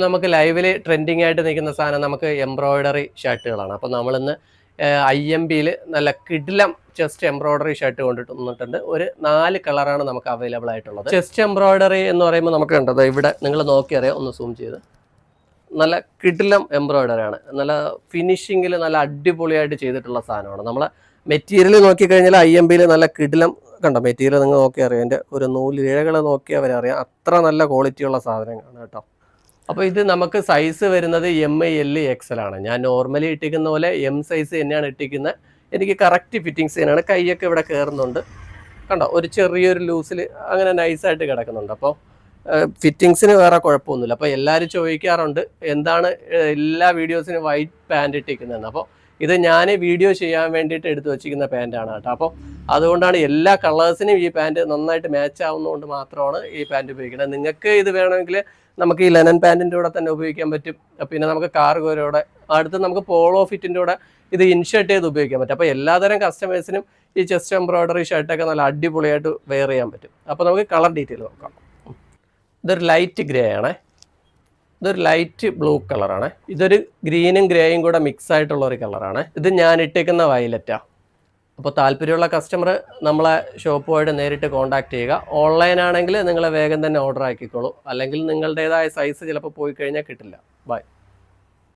നമുക്ക് ലൈവില് ട്രെൻഡിങ് ആയിട്ട് നിൽക്കുന്ന സാധനം നമുക്ക് എംബ്രോയിഡറി ഷർട്ടുകളാണ്. അപ്പോൾ നമ്മളിന്ന് IMBയിൽ നല്ല കിഡിലം ചെസ്റ്റ് എംബ്രോയിഡറി ഷർട്ട് കൊണ്ടിട്ടുണ്ട്. ഒരു 4 കളറാണ് നമുക്ക് അവൈലബിൾ ആയിട്ടുള്ളത്. ചെസ്റ്റ് എംബ്രോയിഡറി എന്ന് പറയുമ്പോൾ നമുക്ക് കണ്ടത് ഇവിടെ നിങ്ങൾ നോക്കിയറിയാം, ഒന്ന് സൂം ചെയ്ത്. നല്ല കിഡിലം എംബ്രോയിഡറി ആണ്. നല്ല ഫിനിഷിങ്ങിൽ നല്ല അടിപൊളിയായിട്ട് ചെയ്തിട്ടുള്ള സാധനമാണ്. നമ്മളെ മെറ്റീരിയൽ നോക്കിക്കഴിഞ്ഞാൽ IMBയിൽ നല്ല കിഡിലം കണ്ടോ, മെറ്റീരിയൽ നിങ്ങൾ നോക്കിയറിയാം. എൻ്റെ ഒരു നൂലിഴകൾ നോക്കിയാൽ അവരറിയാം, അത്ര നല്ല ക്വാളിറ്റിയുള്ള സാധനങ്ങളാണ് കേട്ടോ. അപ്പോൾ ഇത് നമുക്ക് സൈസ് വരുന്നത് M, L, XL ആണ്. ഞാൻ നോർമലി ഇട്ടിക്കുന്ന പോലെ M സൈസ് തന്നെയാണ് ഇട്ടിക്കുന്നത്. എനിക്ക് കറക്റ്റ് ഫിറ്റിങ്സ് തന്നെയാണ്. കൈയൊക്കെ ഇവിടെ കയറുന്നുണ്ട് കണ്ടോ, ഒരു ചെറിയൊരു ലൂസിൽ അങ്ങനെ നൈസായിട്ട് കിടക്കുന്നുണ്ട്. അപ്പോൾ ഫിറ്റിങ്സിന് വേറെ കുഴപ്പമൊന്നുമില്ല. അപ്പോൾ എല്ലാവരും ചോദിക്കാറുണ്ട് എന്താണ് എല്ലാ വീഡിയോസിനും വൈറ്റ് പാൻറ് ഇട്ടിരിക്കുന്നതെന്ന്. അപ്പോൾ ഇത് ഞാൻ വീഡിയോ ചെയ്യാൻ വേണ്ടിയിട്ട് എടുത്തു വച്ചിരിക്കുന്ന പാൻറ്റാണ് കേട്ടോ. അപ്പോൾ അതുകൊണ്ടാണ് എല്ലാ കളേഴ്സിനും ഈ പാൻറ്റ് നന്നായിട്ട് മാച്ച് ആവുന്നതുകൊണ്ട് മാത്രമാണ് ഈ പാൻറ്റ് ഉപയോഗിക്കുന്നത്. നിങ്ങൾക്ക് ഇത് വേണമെങ്കിൽ നമുക്ക് ഈ ലെനൻ പാൻറ്റിൻ്റെ കൂടെ തന്നെ ഉപയോഗിക്കാൻ പറ്റും. പിന്നെ നമുക്ക് കാർഗോയുടെ അടുത്ത് നമുക്ക് പോളോ ഫിറ്റിൻ്റെ കൂടെ ഇത് ഇൻഷർട്ട് ചെയ്ത് ഉപയോഗിക്കാൻ പറ്റും. അപ്പോൾ എല്ലാതരം കസ്റ്റമേഴ്സിനും ഈ ചെസ്റ്റ് എംബ്രോയിഡറി ഷർട്ടൊക്കെ നല്ല അടിപൊളിയായിട്ട് വെയർ ചെയ്യാൻ പറ്റും. അപ്പോൾ നമുക്ക് കളർ ഡീറ്റെയിൽ നോക്കാം. ഇതൊരു ലൈറ്റ് ഗ്രേ ആണേ, ഇതൊരു ലൈറ്റ് ബ്ലൂ കളറാണ്. ഇതൊരു ഗ്രീനും ഗ്രേയും കൂടെ മിക്സ് ആയിട്ടുള്ള ഒരു കളറാണ്. ഇത് ഞാൻ ഇട്ടേക്കുന്ന വയലറ്റാണ്. അപ്പോൾ താല്പര്യമുള്ള കസ്റ്റമർ നമ്മളെ ഷോപ്പുമായിട്ട് നേരിട്ട് കോൺടാക്ട് ചെയ്യുക. ഓൺലൈൻ ആണെങ്കിൽ നിങ്ങൾ വേഗം തന്നെ ഓർഡർ ആക്കിക്കോളൂ, അല്ലെങ്കിൽ നിങ്ങളുടേതായ സൈസ് ചിലപ്പോൾ പോയി കഴിഞ്ഞാൽ കിട്ടില്ല. ബൈ.